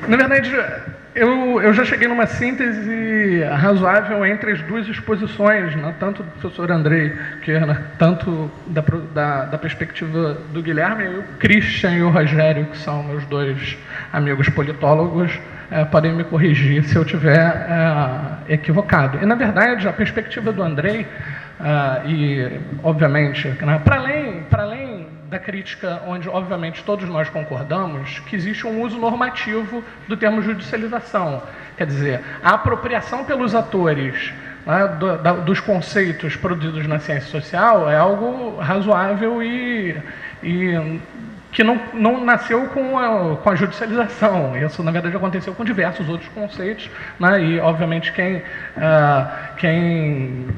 Na verdade, eu já cheguei numa síntese razoável entre as duas exposições, né? Tanto do professor Andrei, tanto da perspectiva do Guilherme, e o Christian e o Rogério, que são meus dois amigos politólogos, podem me corrigir se eu estiver equivocado. E, na verdade, a perspectiva do Andrei, e, obviamente, né, para além da crítica, onde, obviamente, todos nós concordamos, que existe um uso normativo do termo judicialização. Quer dizer, a apropriação pelos atores, né, dos conceitos produzidos na ciência social é algo razoável e que não nasceu com a judicialização. Isso, na verdade, aconteceu com diversos outros conceitos, né? E, obviamente, quem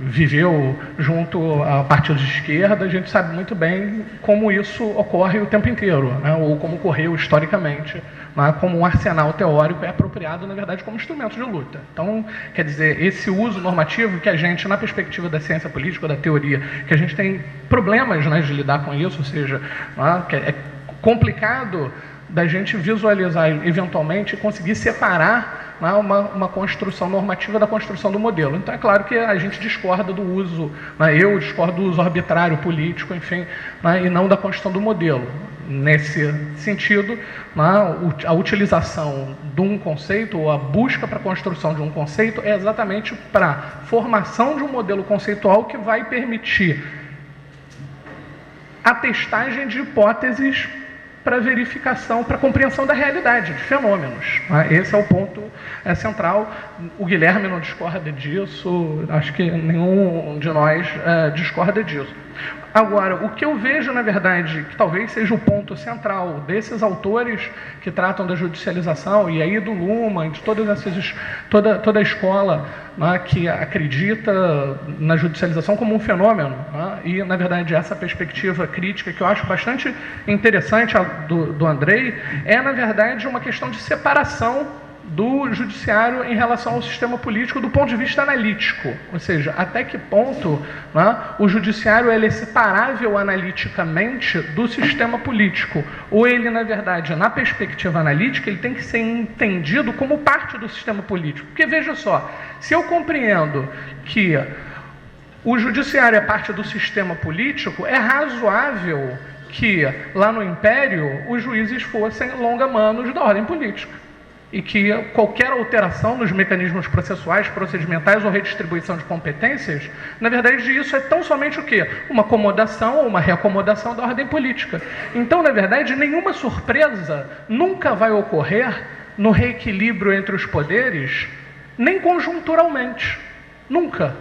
viveu junto a partidos de esquerda, a gente sabe muito bem como isso ocorre o tempo inteiro, né? Ou como ocorreu historicamente, né? Como um arsenal teórico é apropriado, na verdade, como instrumento de luta. Então, quer dizer, esse uso normativo que a gente, na perspectiva da ciência política, da teoria, que a gente tem problemas, né, de lidar com isso, ou seja, né, que é complicado da gente visualizar, eventualmente, e conseguir separar, né, uma construção normativa da construção do modelo. Então, é claro que a gente discorda do uso, né, eu discordo do uso arbitrário, político, enfim, né, e não da construção do modelo. Nesse sentido, né, a utilização de um conceito, ou a busca para a construção de um conceito, é exatamente para a formação de um modelo conceitual que vai permitir a testagem de hipóteses para verificação, para compreensão da realidade, de fenômenos. Esse é o ponto central. O Guilherme não discorda disso, acho que nenhum de nós discorda disso. Agora, o que eu vejo, na verdade, que talvez seja o ponto central desses autores que tratam da judicialização, e aí do Luhmann, de toda a escola, né, que acredita na judicialização como um fenômeno, né, e, na verdade, essa perspectiva crítica, que eu acho bastante interessante, do Andrei, é, na verdade, uma questão de separação do judiciário em relação ao sistema político do ponto de vista analítico, ou seja, até que ponto, né, o judiciário ele é separável analiticamente do sistema político, ou ele, na verdade, na perspectiva analítica, ele tem que ser entendido como parte do sistema político. Porque, veja só, se eu compreendo que o judiciário é parte do sistema político, é razoável que, lá no Império, os juízes fossem longa-manos da ordem política. E que qualquer alteração nos mecanismos processuais, procedimentais ou redistribuição de competências, na verdade, isso é tão somente o quê? Uma acomodação ou uma reacomodação da ordem política. Então, na verdade, nenhuma surpresa nunca vai ocorrer no reequilíbrio entre os poderes, nem conjunturalmente. Nunca.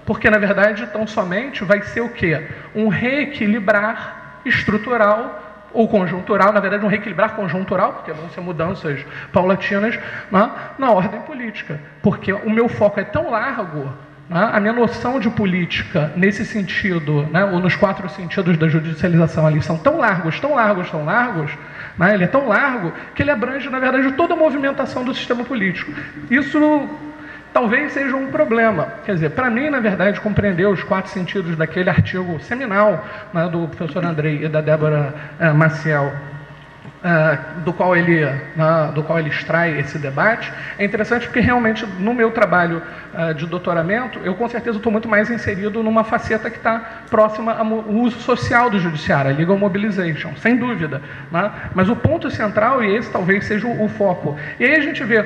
Porque, na verdade, tão somente vai ser o quê? Um reequilibrar estrutural ou conjuntural, na verdade um reequilibrar conjuntural, porque vão ser mudanças paulatinas, né, na ordem política. Porque o meu foco é tão largo, né, a minha noção de política nesse sentido, né, ou nos 4 sentidos da judicialização ali, são tão largos, né, ele é tão largo que ele abrange, na verdade, toda a movimentação do sistema político. Isso talvez seja um problema. Quer dizer, para mim, na verdade, compreender os 4 sentidos daquele artigo seminal, né, do professor Andrei e da Débora Maciel, do qual ele extrai esse debate, é interessante porque realmente no meu trabalho de doutoramento, eu com certeza estou muito mais inserido numa faceta que está próxima ao uso social do judiciário, a legal mobilization, sem dúvida, né? Mas o ponto central, e esse talvez seja o foco, e aí a gente vê,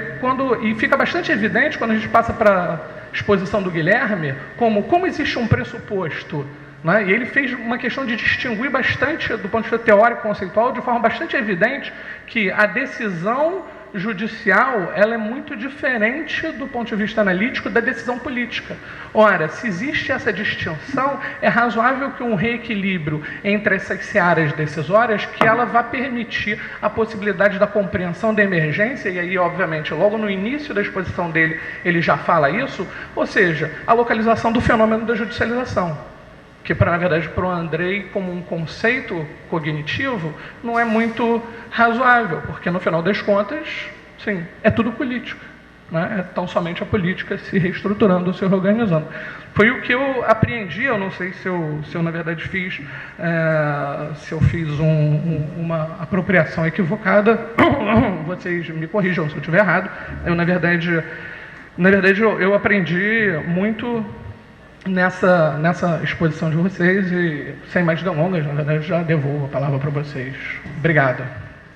e fica bastante evidente quando a gente passa para a exposição do Guilherme, como existe um pressuposto, né? E ele fez uma questão de distinguir bastante, do ponto de vista teórico conceitual, de forma bastante evidente, que a decisão judicial ela é muito diferente do ponto de vista analítico da decisão política. Ora, se existe essa distinção, é razoável que um reequilíbrio entre essas searas decisórias, que ela vá permitir a possibilidade da compreensão da emergência, e aí, obviamente, logo no início da exposição dele, ele já fala isso, ou seja, a localização do fenômeno da judicialização. Que, na verdade, para o Andrei, como um conceito cognitivo, não é muito razoável, porque, no final das contas, sim, é tudo político. né? É tão somente a política se reestruturando, se reorganizando. Foi o que eu apreendi, eu não sei se eu na verdade fiz, se eu fiz uma apropriação equivocada, vocês me corrijam se eu estiver errado. Eu, na verdade eu aprendi muito nessa exposição de vocês e, sem mais delongas, na verdade já devolvo a palavra para vocês. Obrigado.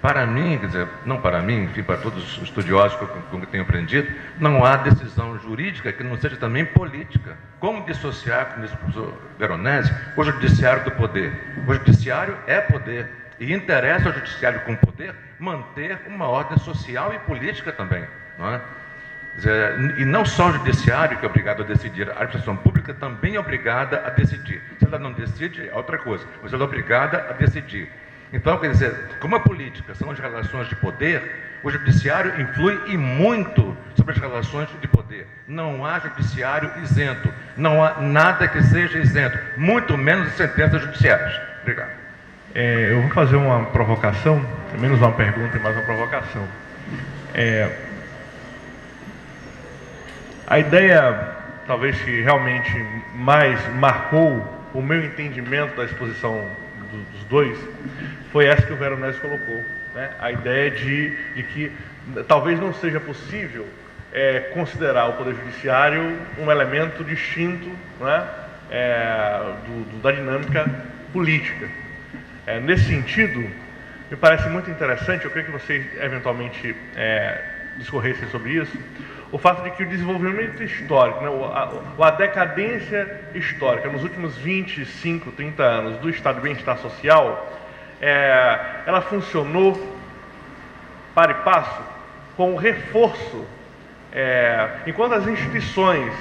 Para mim, quer dizer, não para mim, enfim, para todos os estudiosos com que tenho aprendido, não há decisão jurídica que não seja também política. Como dissociar, como disse o professor Veronese, o judiciário do poder? O judiciário é poder e interessa ao judiciário com poder manter uma ordem social e política também, não é? Quer dizer, e não só o judiciário que é obrigado a decidir, a administração pública também é obrigada a decidir. Se ela não decide, é outra coisa, mas ela é obrigada a decidir. Então, quer dizer, como a política são as relações de poder, o judiciário influi e muito sobre as relações de poder. Não há judiciário isento, não há nada que seja isento, muito menos sentenças judiciais. Obrigado. Eu vou fazer uma provocação, menos uma pergunta e mais uma provocação. A ideia, talvez que realmente mais marcou o meu entendimento da exposição dos dois, foi essa que o Veronese colocou, né? A ideia de que talvez não seja possível considerar o Poder Judiciário um elemento distinto, né, da dinâmica política. Nesse sentido, me parece muito interessante, eu creio que vocês eventualmente discorressem sobre isso, o fato de que o desenvolvimento histórico, né, a decadência histórica nos últimos 25, 30 anos do Estado de Bem-Estar Social, ela funcionou para e passo com o reforço, enquanto as instituições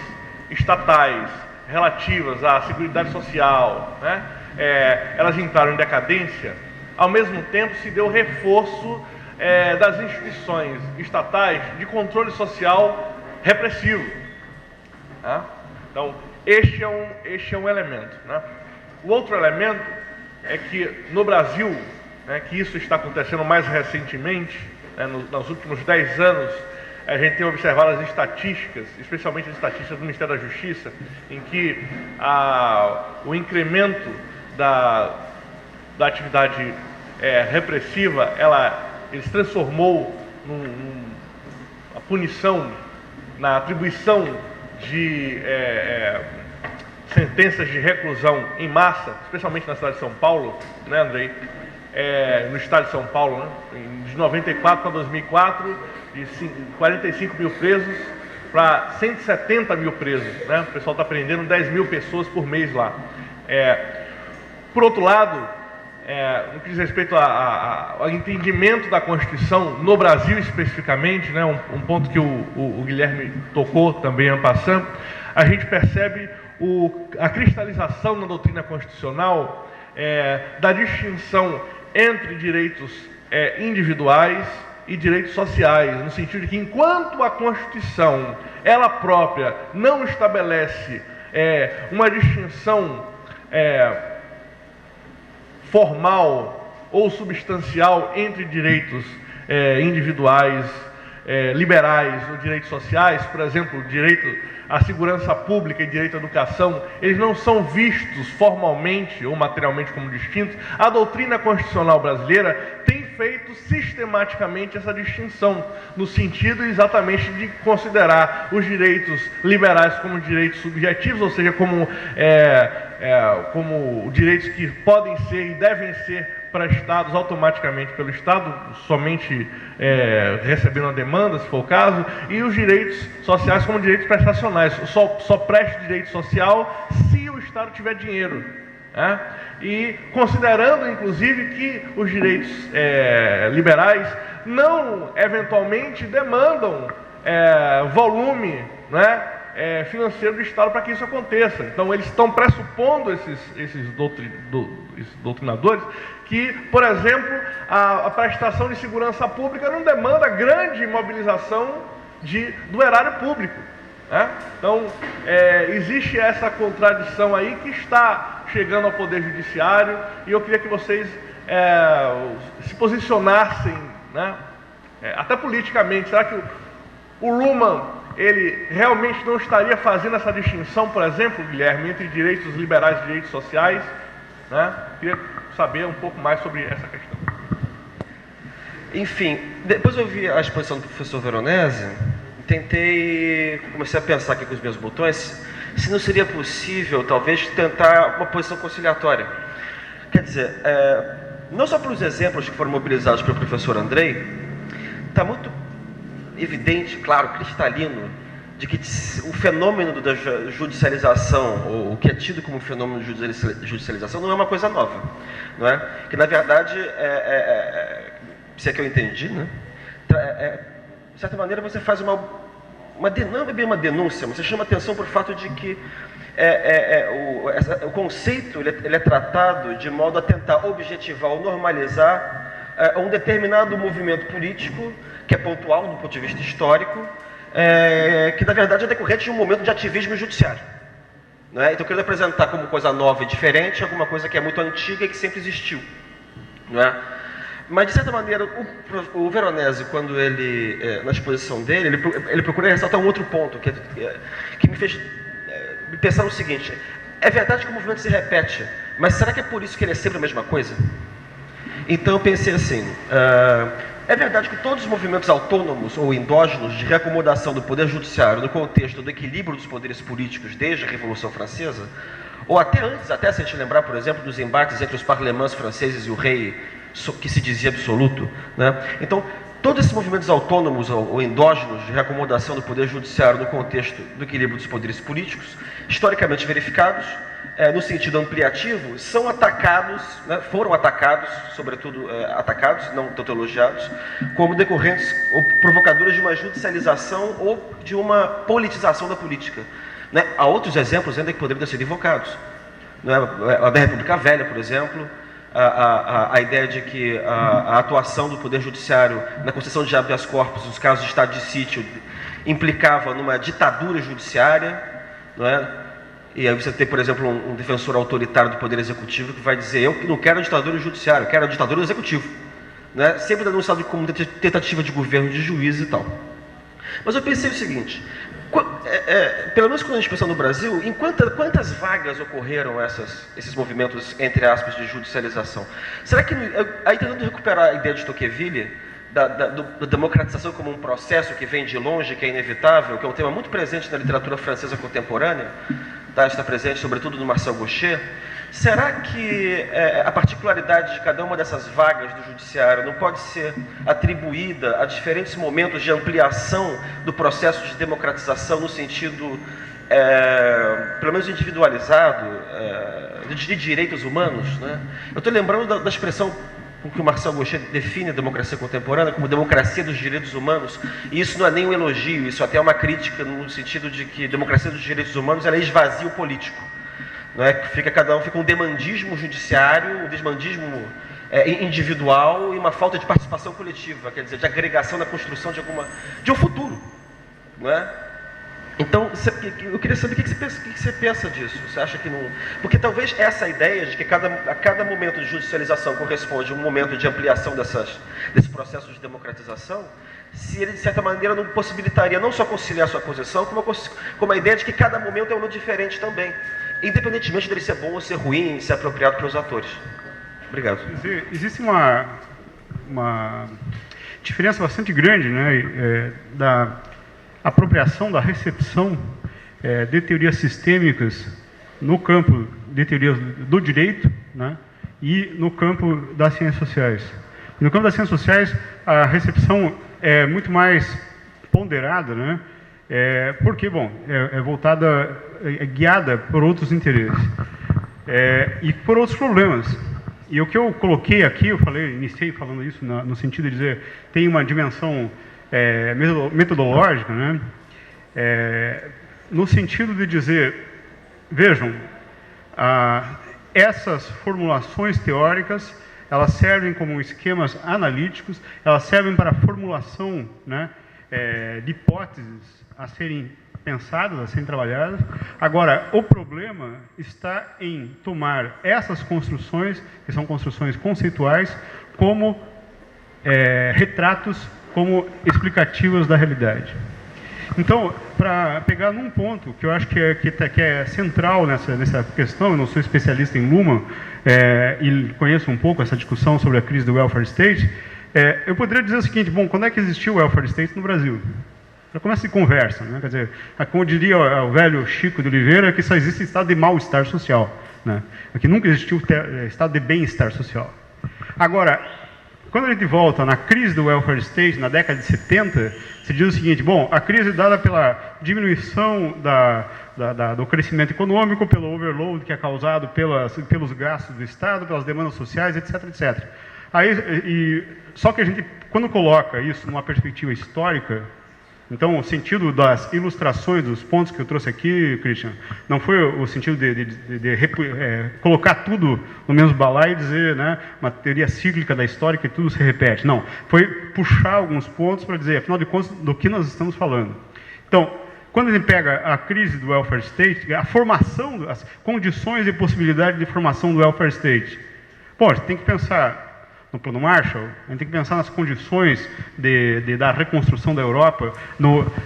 estatais relativas à Seguridade Social, né, elas entraram em decadência, ao mesmo tempo se deu reforço das instituições estatais de controle social repressivo. Tá? Então, este é um elemento. Né? O outro elemento é que no Brasil, né, que isso está acontecendo mais recentemente, né, nos últimos 10 anos, a gente tem observado as estatísticas, especialmente as estatísticas do Ministério da Justiça, em que o incremento da atividade repressiva, ele se transformou a punição na atribuição de sentenças de reclusão em massa, especialmente na cidade de São Paulo, né, Andrei? No estado de São Paulo, né? De 94 para 2004, de 45 mil presos para 170 mil presos, né? O pessoal está prendendo 10 mil pessoas por mês lá. Por outro lado, no que diz respeito ao entendimento da Constituição no Brasil especificamente, né, um ponto que o Guilherme tocou também en passant, a gente percebe a cristalização na doutrina constitucional da distinção entre direitos individuais e direitos sociais, no sentido de que enquanto a Constituição, ela própria, não estabelece uma distinção formal ou substancial entre direitos individuais, liberais ou direitos sociais, por exemplo, direito à segurança pública e direito à educação, eles não são vistos formalmente ou materialmente como distintos. A doutrina constitucional brasileira tem feito sistematicamente essa distinção, no sentido exatamente de considerar os direitos liberais como direitos subjetivos, ou seja, como direitos que podem ser e devem ser prestados automaticamente pelo Estado, somente recebendo a demanda, se for o caso, e os direitos sociais como direitos prestacionais. Só presta direito social se o Estado tiver dinheiro. Né? E considerando, inclusive, que os direitos liberais não, eventualmente, demandam volume, né, financeiro do Estado para que isso aconteça. Então, eles estão pressupondo, esses doutrinadores, que, por exemplo, a prestação de segurança pública não demanda grande mobilização do erário público. Né? Então, existe essa contradição aí que está chegando ao Poder Judiciário, e eu queria que vocês se posicionassem, né, até politicamente. Será que O Luhmann, ele realmente não estaria fazendo essa distinção, por exemplo, Guilherme, entre direitos liberais e direitos sociais, né? Queria saber um pouco mais sobre essa questão. Enfim, depois eu vi a exposição do professor Veronese, comecei a pensar aqui com os meus botões, se não seria possível, talvez, tentar uma posição conciliatória. Quer dizer, não só pelos exemplos que foram mobilizados pelo professor Andrei, está muito evidente, claro, cristalino, de que o fenômeno da judicialização, ou o que é tido como fenômeno de judicialização, não é uma coisa nova, não é? Que, na verdade, se é que eu entendi, né? De certa maneira, você faz não é bem uma denúncia, mas você chama atenção para o fato de que o conceito ele é tratado de modo a tentar objetivar ou normalizar um determinado movimento político, que é pontual do ponto de vista histórico, que na verdade é decorrente de um momento de ativismo judiciário. Não é? Então eu quero apresentar como coisa nova e diferente alguma coisa que é muito antiga e que sempre existiu. Não é? Mas, de certa maneira, o Veronese, quando ele, na exposição dele, ele procura ressaltar um outro ponto, que me fez pensar no seguinte: é verdade que o movimento se repete, mas será que é por isso que ele é sempre a mesma coisa? Então eu pensei assim, é verdade que todos os movimentos autônomos ou endógenos de reacomodação do poder judiciário no contexto do equilíbrio dos poderes políticos desde a Revolução Francesa, ou até antes, até se a gente lembrar, por exemplo, dos embates entre os parlemãs franceses e o rei, que se dizia absoluto, né? Então, todos esses movimentos autônomos ou endógenos de reacomodação do poder judiciário no contexto do equilíbrio dos poderes políticos, historicamente verificados, no sentido ampliativo, são atacados, né, foram atacados, sobretudo atacados, não tanto elogiados, como decorrentes ou provocadores de uma judicialização ou de uma politização da política. Né? Há outros exemplos ainda que poderiam ser invocados. Né? A da República Velha, por exemplo, a ideia de que a atuação do Poder Judiciário na concessão de habeas corpus, nos casos de estado de sítio, implicava numa ditadura judiciária, não é? E aí você tem, por exemplo, um defensor autoritário do Poder Executivo que vai dizer: eu não quero a ditadura judiciária, eu quero a ditadura do Executivo. Né? Sempre denunciado como tentativa de governo de juiz e tal. Mas eu pensei o seguinte, pelo menos quando a gente pensa no Brasil, em quantas vagas ocorreram esses movimentos, entre aspas, de judicialização? Será que, aí tentando recuperar a ideia de Tocqueville, da democratização como um processo que vem de longe, que é inevitável, que é um tema muito presente na literatura francesa contemporânea, tá? Está presente sobretudo no Marcel Gauchet, será que a particularidade de cada uma dessas vagas do judiciário não pode ser atribuída a diferentes momentos de ampliação do processo de democratização no sentido, pelo menos individualizado, de direitos humanos? Né? Eu estou lembrando da expressão com que o Marcel Gauchet define a democracia contemporânea como democracia dos direitos humanos, e isso não é nem um elogio, isso até é uma crítica no sentido de que a democracia dos direitos humanos ela esvazia o político. Não é? Fica um demandismo judiciário, um desmandismo individual e uma falta de participação coletiva, quer dizer, de agregação na construção de um futuro. Não é? Então, eu queria saber o que você pensa disso. Você acha que não... Porque talvez essa ideia de que a cada momento de judicialização corresponde a um momento de ampliação desse processo de democratização, se ele, de certa maneira, não possibilitaria não só conciliar a sua posição, como a ideia de que cada momento é um momento diferente também, independentemente dele ser bom ou ser ruim, ser apropriado pelos atores. Obrigado. Existe uma diferença bastante grande, né, da apropriação, da recepção de teorias sistêmicas no campo de teorias do direito, né, e no campo das ciências sociais. E no campo das ciências sociais, a recepção é muito mais ponderada, né, porque, bom, é guiada por outros interesses e por outros problemas. E o que eu coloquei aqui, iniciei falando isso no sentido de dizer, tem uma dimensão metodológica, né? No sentido de dizer, vejam, essas formulações teóricas, elas servem como esquemas analíticos, elas servem para a formulação, né, de hipóteses a serem pensadas, a serem trabalhadas. Agora, o problema está em tomar essas construções, que são construções conceituais, como retratos, como explicativas da realidade. Então, para pegar num ponto que eu acho que é central nessa questão, eu não sou especialista em Luhmann, e conheço um pouco essa discussão sobre a crise do welfare state, eu poderia dizer o seguinte: bom, quando é que existiu o welfare state no Brasil? Para começar de conversa, né? Quer dizer, como diria o velho Chico de Oliveira, que só existe estado de mal-estar social, né? Aqui nunca existiu estado de bem-estar social. Agora, quando a gente volta na crise do welfare state, na década de 70, se diz o seguinte: bom, a crise dada pela diminuição do crescimento econômico, pelo overload que é causado pelos gastos do Estado, pelas demandas sociais, etc, etc. Só que a gente, quando coloca isso numa perspectiva histórica, então, o sentido das ilustrações, dos pontos que eu trouxe aqui, Christian, não foi o sentido de colocar tudo no mesmo balaio e dizer, né, uma teoria cíclica da história que tudo se repete. Não, foi puxar alguns pontos para dizer, afinal de contas, do que nós estamos falando. Então, quando a gente pega a crise do welfare state, a formação, as condições e possibilidade de formação do welfare state, bom, a gente tem que pensar no Plano Marshall, a gente tem que pensar nas condições da reconstrução da Europa,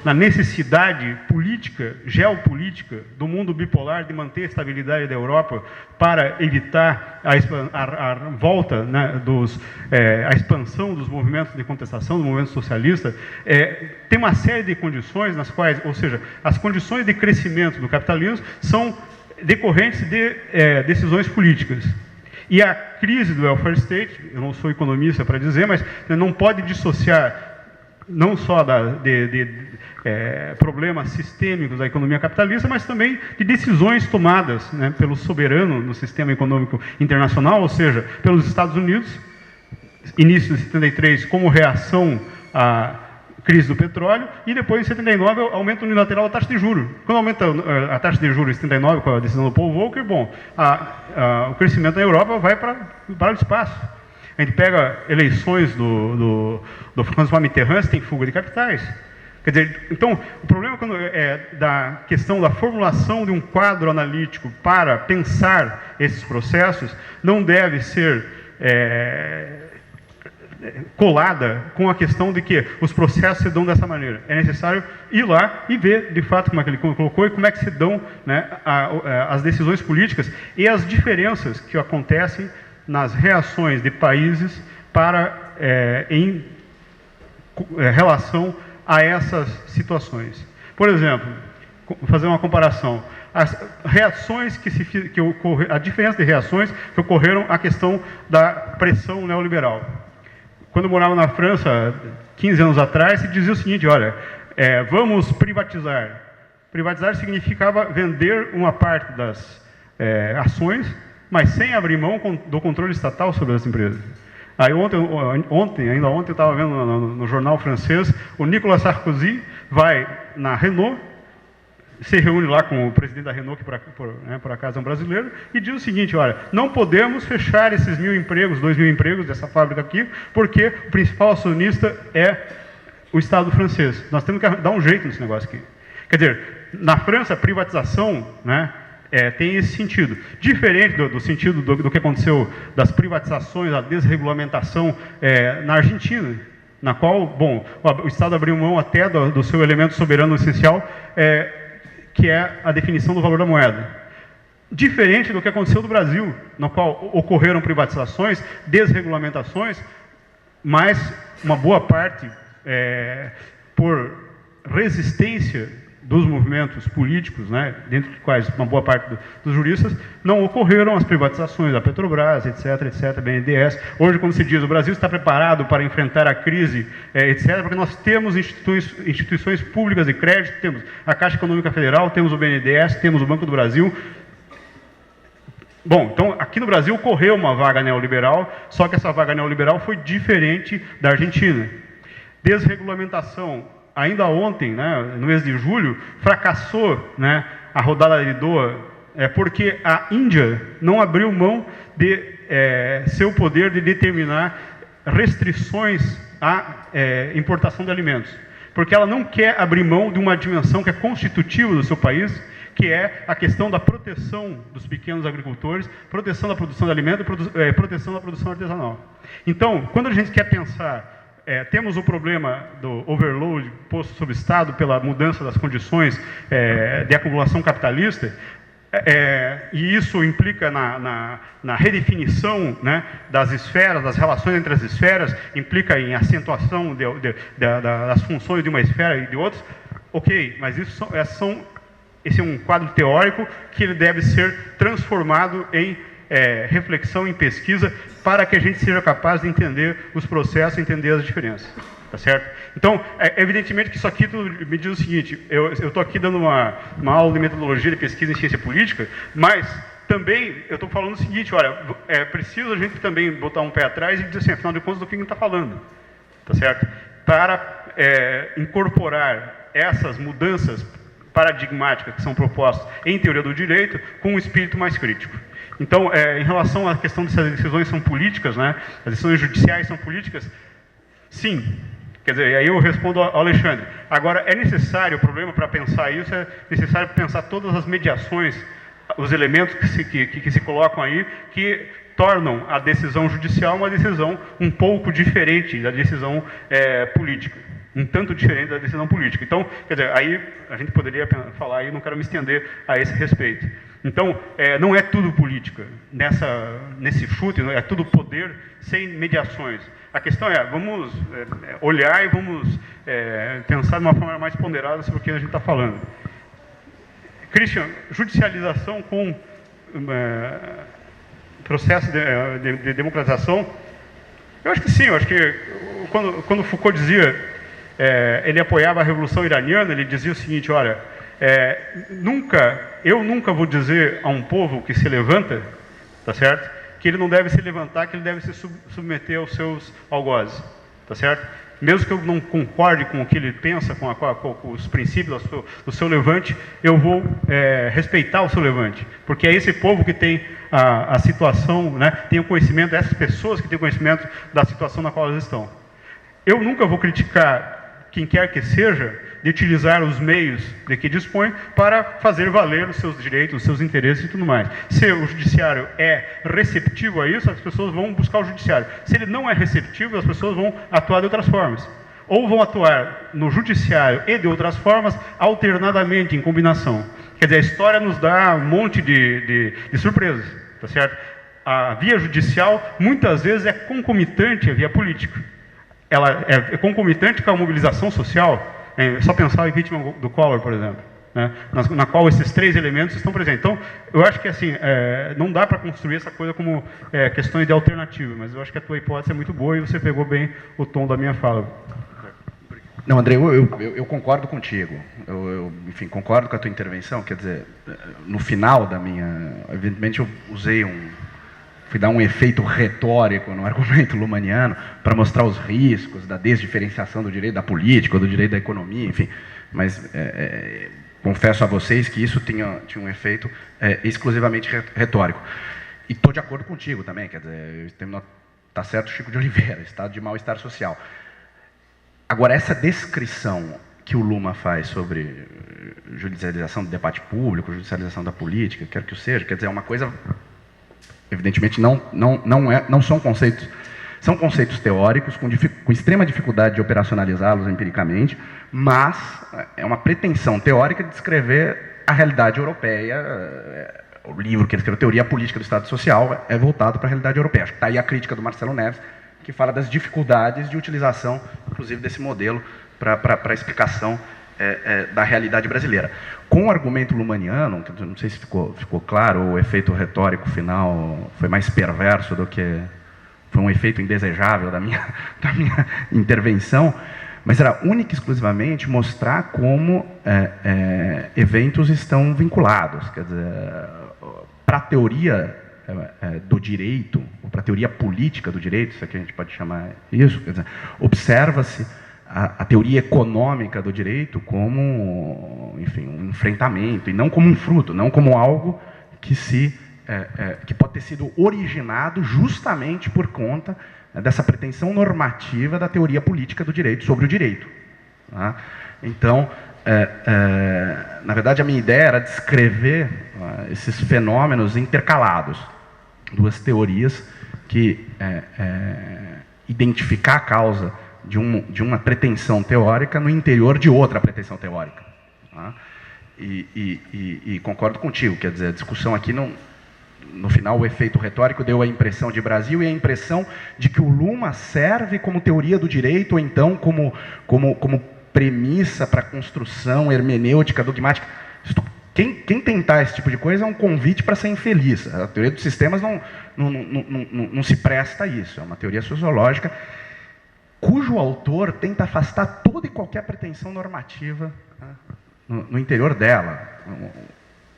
na necessidade política, geopolítica do mundo bipolar de manter a estabilidade da Europa para evitar a volta, né, a expansão dos movimentos de contestação, do movimento socialista. Tem uma série de condições nas quais, ou seja, as condições de crescimento do capitalismo são decorrentes de decisões políticas. E a crise do welfare state, eu não sou economista para dizer, mas não pode dissociar não só problemas sistêmicos da economia capitalista, mas também de decisões tomadas, né, pelo soberano no sistema econômico internacional, ou seja, pelos Estados Unidos, início de 73, como reação à crise do petróleo, e depois, em 79, aumento unilateral da taxa de juros. Quando aumenta a taxa de juros em 79, com a decisão do Paul Volcker, bom, o crescimento na Europa vai para o espaço. A gente pega eleições do François Mitterrand, tem fuga de capitais. Quer dizer, então, o problema da questão da formulação de um quadro analítico para pensar esses processos não deve ser colada com a questão de que os processos se dão dessa maneira. É necessário ir lá e ver, de fato, como é que ele colocou e como é que se dão, né, as decisões políticas e as diferenças que acontecem nas reações de países em relação a essas situações. Por exemplo, vou fazer uma comparação. As reações a diferença de reações que ocorreram à questão da pressão neoliberal. Quando eu morava na França, 15 anos atrás, se dizia o seguinte: olha, vamos privatizar. Privatizar significava vender uma parte das ações, mas sem abrir mão do controle estatal sobre as empresas. Aí ainda ontem eu estava vendo no jornal francês, o Nicolas Sarkozy vai na Renault, se reúne lá com o presidente da Renault, que por acaso é um brasileiro, e diz o seguinte: olha, não podemos fechar esses 1.000 empregos, 2.000 empregos dessa fábrica aqui, porque o principal acionista é o Estado francês. Nós temos que dar um jeito nesse negócio aqui. Quer dizer, na França, a privatização, né, tem esse sentido. Diferente do sentido do que aconteceu das privatizações, a desregulamentação na Argentina, na qual, bom, o Estado abriu mão até do seu elemento soberano essencial, que é a definição do valor da moeda. Diferente do que aconteceu no Brasil, no qual ocorreram privatizações, desregulamentações, mas uma boa parte por resistência dos movimentos políticos, né, dentro dos quais uma boa parte dos juristas, não ocorreram as privatizações da Petrobras, etc., etc., BNDES. Hoje, como se diz, o Brasil está preparado para enfrentar a crise, etc., porque nós temos instituições públicas de crédito, temos a Caixa Econômica Federal, temos o BNDES, temos o Banco do Brasil. Bom, então, aqui no Brasil ocorreu uma vaga neoliberal, só que essa vaga neoliberal foi diferente da Argentina. Desregulamentação. Ainda ontem, né, no mês de julho, fracassou, né, a rodada de Doha, porque a Índia não abriu mão de seu poder de determinar restrições à importação de alimentos. Porque ela não quer abrir mão de uma dimensão que é constitutiva do seu país, que é a questão da proteção dos pequenos agricultores, proteção da produção de alimentos e proteção da produção artesanal. Então, quando a gente quer pensar temos o problema do overload posto sobre o Estado pela mudança das condições de acumulação capitalista, e isso implica na redefinição, né, das esferas, das relações entre as esferas, implica em acentuação das funções de uma esfera e de outras. Ok, mas esse é um quadro teórico que ele deve ser transformado em reflexão, em pesquisa, para que a gente seja capaz de entender os processos, entender as diferenças, tá certo? Então, evidentemente que isso aqui tudo me diz o seguinte: eu estou aqui dando uma aula de metodologia de pesquisa em ciência política, mas também eu estou falando o seguinte: olha, é preciso a gente também botar um pé atrás e dizer assim, afinal de contas, do que a gente está falando, tá certo? Para incorporar essas mudanças paradigmáticas que são propostas em teoria do direito com um espírito mais crítico. Então, em relação à questão de se as decisões são políticas, né, as decisões judiciais são políticas, sim. Quer dizer, aí eu respondo ao Alexandre. Agora, é necessário, o problema para pensar isso, é necessário pensar todas as mediações, os elementos que se colocam aí, que tornam a decisão judicial uma decisão um pouco diferente da decisão política. Um tanto diferente da decisão política. Então, quer dizer, aí a gente poderia falar, e não quero me estender a esse respeito. Então, não é tudo política, nesse chute, é tudo poder sem mediações. A questão vamos olhar e vamos pensar de uma forma mais ponderada sobre o que a gente está falando. Christian, judicialização com processo de democratização, eu acho que sim, eu acho que quando Foucault dizia, ele apoiava a Revolução Iraniana, ele dizia o seguinte: olha, eu nunca vou dizer a um povo que se levanta, tá certo, que ele não deve se levantar, que ele deve se submeter aos seus algozes, tá certo? Mesmo que eu não concorde com o que ele pensa, com os princípios do seu levante, eu vou respeitar o seu levante, porque é esse povo que tem a situação, né, tem o conhecimento, essas pessoas que têm o conhecimento da situação na qual elas estão. Eu nunca vou criticar quem quer que seja de utilizar os meios de que dispõe para fazer valer os seus direitos, os seus interesses e tudo mais. Se o judiciário é receptivo a isso, as pessoas vão buscar o judiciário. Se ele não é receptivo, as pessoas vão atuar de outras formas. Ou vão atuar no judiciário e de outras formas, alternadamente, em combinação. Quer dizer, a história nos dá um monte de surpresas, tá certo? A via judicial, muitas vezes, é concomitante à via política. Ela é concomitante com a mobilização social. É só pensar o impeachment do Collor, por exemplo, né, na qual esses três elementos estão presentes. Então, eu acho que assim, não dá para construir essa coisa como questões de alternativa, mas eu acho que a tua hipótese é muito boa e você pegou bem o tom da minha fala. Não, André, eu concordo contigo. Enfim, concordo com a tua intervenção. Quer dizer, no final da minha... Evidentemente, eu fui dar um efeito retórico no argumento lumaniano para mostrar os riscos da desdiferenciação do direito da política, ou do direito da economia, enfim. Mas confesso a vocês que isso tinha um efeito exclusivamente retórico. E estou de acordo contigo também, quer dizer, está certo Chico de Oliveira, estado de mal-estar social. Agora, essa descrição que o Luma faz sobre judicialização do debate público, judicialização da política, quer que o seja, quer dizer, é uma coisa... Evidentemente, não são conceitos... São conceitos teóricos, com extrema dificuldade de operacionalizá-los empiricamente, mas é uma pretensão teórica de descrever a realidade europeia. O livro que ele escreveu, Teoria Política do Estado Social, é voltado para a realidade europeia. Acho que está aí a crítica do Marcelo Neves, que fala das dificuldades de utilização, inclusive, desse modelo para a explicação da realidade brasileira. Com o argumento lumaniano, não sei se ficou claro, o efeito retórico final foi mais perverso do que... Foi um efeito indesejável da minha intervenção, mas era única e exclusivamente mostrar como eventos estão vinculados. Quer dizer, para a teoria do direito, ou para a teoria política do direito, se é que a gente pode chamar isso, quer dizer, observa-se a teoria econômica do direito como, enfim, um enfrentamento, e não como um fruto, não como algo que pode ter sido originado justamente por conta dessa pretensão normativa da teoria política do direito sobre o direito. Tá? Então, na verdade, a minha ideia era descrever esses fenômenos intercalados, duas teorias que identificar a causa de uma pretensão teórica no interior de outra pretensão teórica. Tá? E concordo contigo, quer dizer, a discussão aqui não... No final, o efeito retórico deu a impressão de Brasil e a impressão de que o Luma serve como teoria do direito, ou então como premissa para a construção hermenêutica, dogmática. Quem tentar esse tipo de coisa é um convite para ser infeliz. A teoria dos sistemas não se presta a isso. É uma teoria sociológica cujo autor tenta afastar toda e qualquer pretensão normativa, né, no interior dela.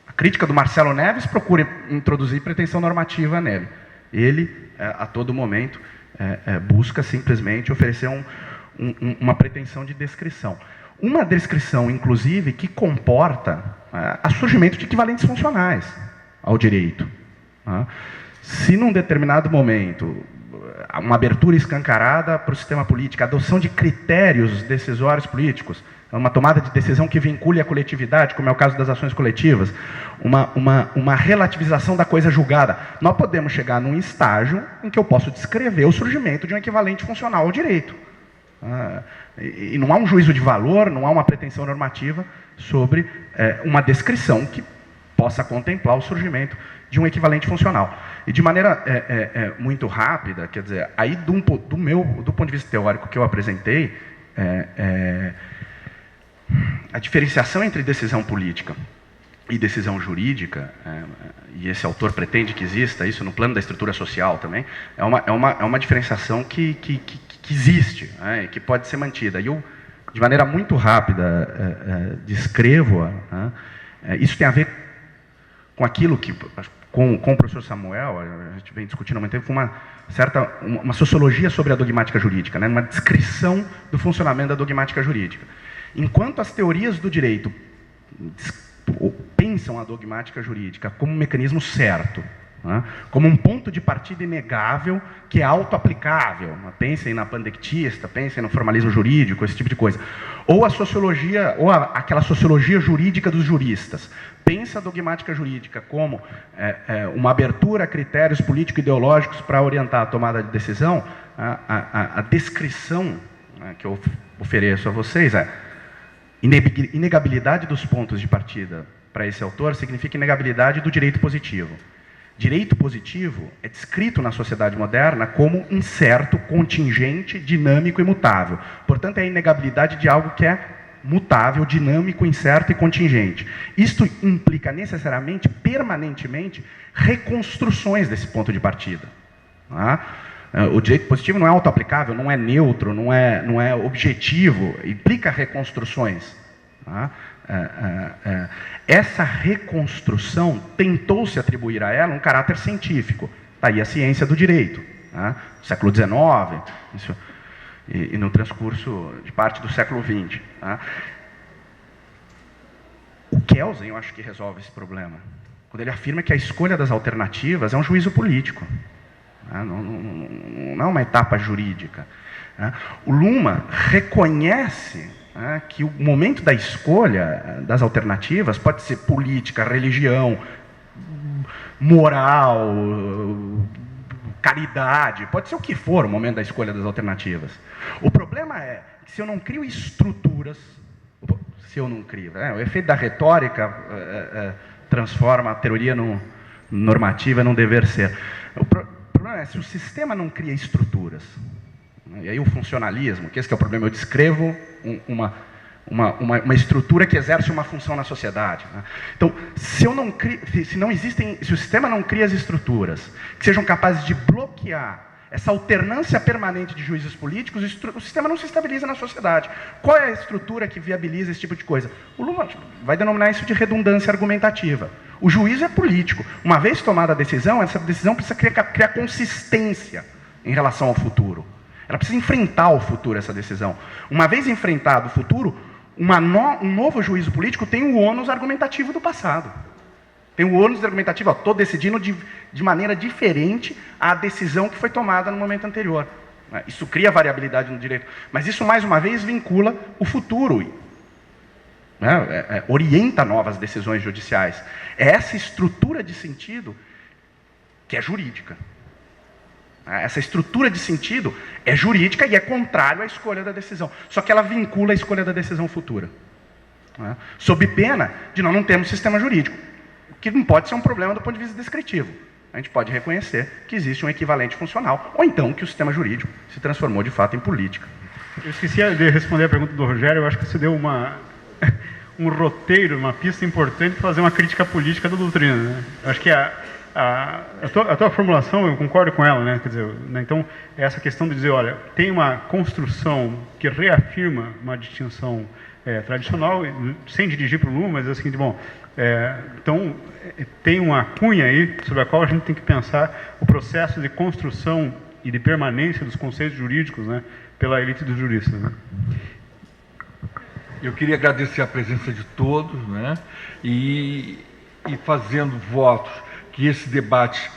A crítica do Marcelo Neves procura introduzir pretensão normativa nele. Ele, a todo momento, busca simplesmente oferecer uma pretensão de descrição. Uma descrição, inclusive, que comporta o surgimento de equivalentes funcionais ao direito. Tá? Se num determinado momento, uma abertura escancarada para o sistema político, a adoção de critérios decisórios políticos, uma tomada de decisão que vincule a coletividade, como é o caso das ações coletivas, uma relativização da coisa julgada, nós podemos chegar num estágio em que eu posso descrever o surgimento de um equivalente funcional ao direito. E não há um juízo de valor, não há uma pretensão normativa sobre uma descrição que possa contemplar o surgimento de um equivalente funcional. E de maneira muito rápida, quer dizer, aí do ponto de vista teórico que eu apresentei, a diferenciação entre decisão política e decisão jurídica, e esse autor pretende que exista isso no plano da estrutura social também, é uma diferenciação que existe, né, e que pode ser mantida. E eu, de maneira muito rápida, descrevo-a. Isso tem a ver com aquilo que, com o professor Samuel, a gente vem discutindo há muito tempo, uma sociologia sobre a dogmática jurídica, né, uma descrição do funcionamento da dogmática jurídica. Enquanto as teorias do direito pensam a dogmática jurídica como um mecanismo certo, né, como um ponto de partida inegável que é auto-aplicável, pensem na pandectista, pensem no formalismo jurídico, esse tipo de coisa, ou a sociologia, ou aquela sociologia jurídica dos juristas, pensa a dogmática jurídica como uma abertura a critérios político-ideológicos para orientar a tomada de decisão, a descrição, né, que eu ofereço a vocês inegabilidade dos pontos de partida para esse autor significa inegabilidade do direito positivo. Direito positivo é descrito na sociedade moderna como incerto, contingente, dinâmico e mutável. Portanto, é a inegabilidade de algo que é mutável, dinâmico, incerto e contingente. Isto implica necessariamente, permanentemente, reconstruções desse ponto de partida. Tá? O direito positivo não é auto-aplicável, não é neutro, não é objetivo, implica reconstruções. Tá? Essa reconstrução tentou-se atribuir a ela um caráter científico. Está aí a ciência do direito. Tá? No século XIX e no transcurso de parte do século XX. Tá? O Kelsen, eu acho que resolve esse problema, quando ele afirma que a escolha das alternativas é um juízo político. Não é uma etapa jurídica. O Luma reconhece que o momento da escolha das alternativas pode ser política, religião, moral, caridade, pode ser o que for o momento da escolha das alternativas. O problema é que se eu não crio estruturas, o efeito da retórica transforma a teoria normativa num dever ser. O problema é se o sistema não cria estruturas. E aí o funcionalismo, que esse que é o problema, eu descrevo uma estrutura que exerce uma função na sociedade. Né? Então, se o sistema não cria as estruturas que sejam capazes de bloquear essa alternância permanente de juízos políticos, o sistema não se estabiliza na sociedade. Qual é a estrutura que viabiliza esse tipo de coisa? O Luma vai denominar isso de redundância argumentativa. O juízo é político. Uma vez tomada a decisão, essa decisão precisa criar consistência em relação ao futuro. Ela precisa enfrentar o futuro, essa decisão. Uma vez enfrentado o futuro, um novo juízo político tem o ônus argumentativo do passado. Tem o ônus argumentativo, estou decidindo de maneira diferente a decisão que foi tomada no momento anterior. Isso cria variabilidade no direito. Mas isso, mais uma vez, vincula o futuro. Orienta novas decisões judiciais. É essa estrutura de sentido que é jurídica. Essa estrutura de sentido é jurídica e é contrário à escolha da decisão. Só que ela vincula a escolha da decisão futura. Sob pena de nós não termos sistema jurídico, que não pode ser um problema do ponto de vista descritivo. A gente pode reconhecer que existe um equivalente funcional, ou então que o sistema jurídico se transformou de fato em política. Eu esqueci de responder a pergunta do Rogério, eu acho que você deu um roteiro, uma pista importante para fazer uma crítica política da doutrina, né? Acho que a tua formulação, eu concordo com ela, né? Quer dizer, né? Então, essa questão de dizer, olha, tem uma construção que reafirma uma distinção tradicional, sem dirigir para o Lula, mas assim, bom, então tem uma cunha aí sobre a qual a gente tem que pensar o processo de construção e de permanência dos conceitos jurídicos, né, pela elite dos juristas, né? Eu queria agradecer a presença de todos, né, e fazendo votos que esse debate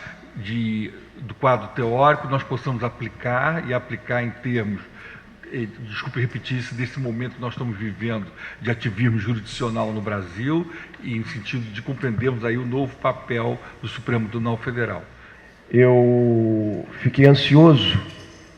do quadro teórico nós possamos aplicar em termos, desculpe repetir isso, desse momento que nós estamos vivendo de ativismo jurisdicional no Brasil e em sentido de compreendermos aí o novo papel do Supremo Tribunal Federal. Eu fiquei ansioso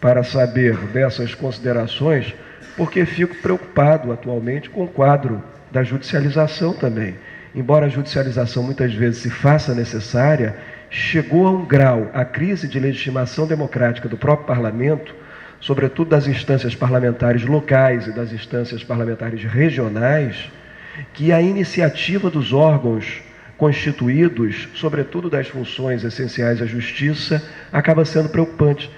para saber dessas considerações, porque fico preocupado atualmente com o quadro da judicialização também. Embora a judicialização muitas vezes se faça necessária, chegou a um grau a crise de legitimação democrática do próprio parlamento, sobretudo das instâncias parlamentares locais e das instâncias parlamentares regionais, que a iniciativa dos órgãos constituídos, sobretudo das funções essenciais à justiça, acaba sendo preocupante.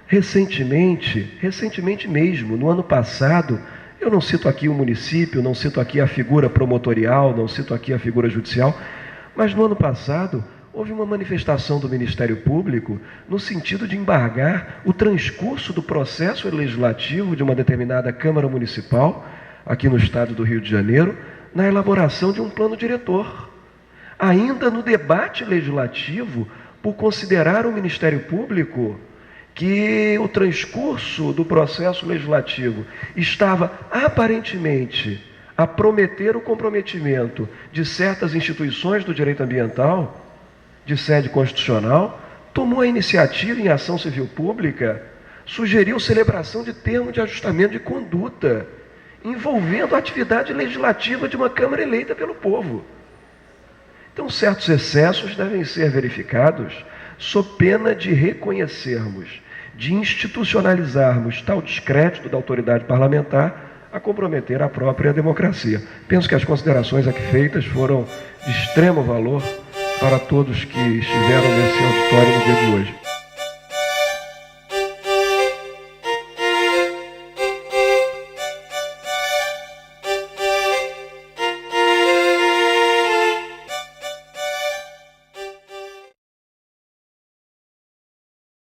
Recentemente mesmo, no ano passado, eu não cito aqui o município, não cito aqui a figura promotorial, não cito aqui a figura judicial, mas no ano passado houve uma manifestação do Ministério Público no sentido de embargar o transcurso do processo legislativo de uma determinada Câmara Municipal, aqui no estado do Rio de Janeiro, na elaboração de um plano diretor. Ainda no debate legislativo, por considerar o Ministério Público que o transcurso do processo legislativo estava aparentemente a prometer o comprometimento de certas instituições do direito ambiental, de sede constitucional, tomou a iniciativa em ação civil pública, sugeriu celebração de termo de ajustamento de conduta, envolvendo a atividade legislativa de uma Câmara eleita pelo povo. Então, certos excessos devem ser verificados sob pena de reconhecermos, de institucionalizarmos tal descrédito da autoridade parlamentar a comprometer a própria democracia. Penso que as considerações aqui feitas foram de extremo valor para todos que estiveram nesse auditório no dia de hoje.